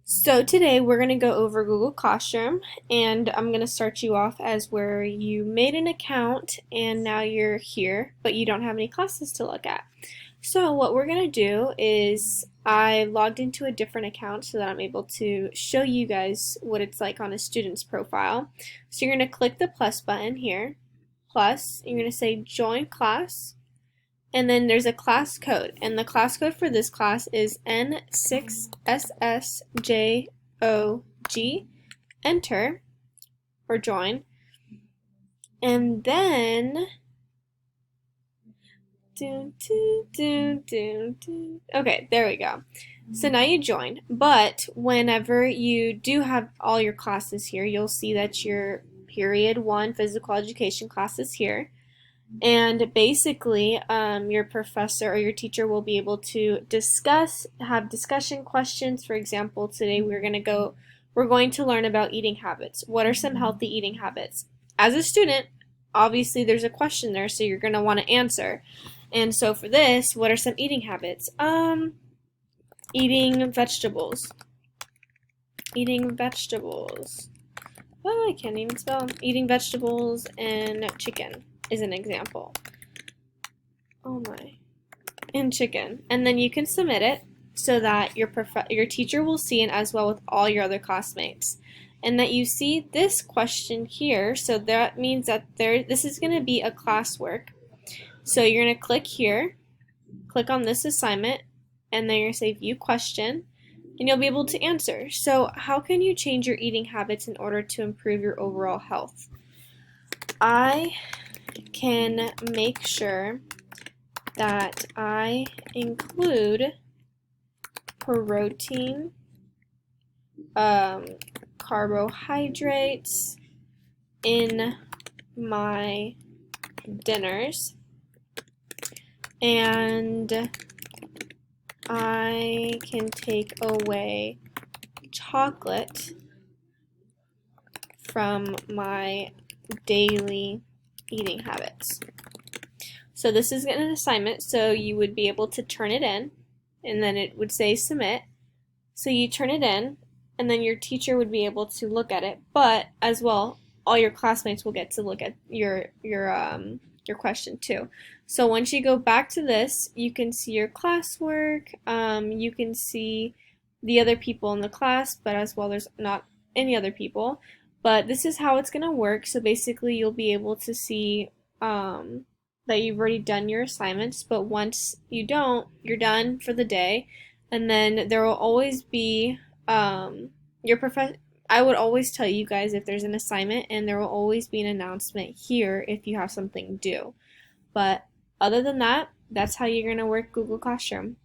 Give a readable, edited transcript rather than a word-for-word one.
So today we're going to go over Google Classroom, and I'm going to start you off as where you made an account and now you're here, but you don't have any classes to look at. So what we're going to do is I logged into a different account so that I'm able to show you guys what it's like on a student's profile. So you're going to click the plus button here, plus, you're going to say join class, and then there's a class code, and the class code for this class is N6SSJOG. Enter or join, and then okay, there we go. So now you join, but whenever you do have all your classes here, you'll see that your period 1 physical education class is here. And basically, your professor or your teacher will be able to have discussion questions. For example, today we're going to learn about eating habits. What are some healthy eating habits? As a student, obviously there's a question there, so you're going to want to answer. And so for this, what are some eating habits? Eating vegetables. Eating vegetables. Oh, I can't even spell. Eating vegetables and chicken is an example. Oh my. And chicken. And then you can submit it so that your teacher will see it as well with all your other classmates. And that you see this question here, so that means that this is going to be a classwork. So you're going to click here, click on this assignment, and then you're going to say view question, and you'll be able to answer. So how can you change your eating habits in order to improve your overall health? I can make sure that I include protein, carbohydrates in my dinners, and I can take away chocolate from my daily eating habits. So this is an assignment, so you would be able to turn it in, and then it would say submit. So you turn it in, and then your teacher would be able to look at it, but as well, all your classmates will get to look at your question too. So once you go back to this, you can see your classwork, you can see the other people in the class, but as well there's not any other people. But this is how it's going to work. So basically you'll be able to see that you've already done your assignments, but once you don't, you're done for the day. And then there will always be I would always tell you guys if there's an assignment, and there will always be an announcement here if you have something due. But other than that, that's how you're going to work Google Classroom.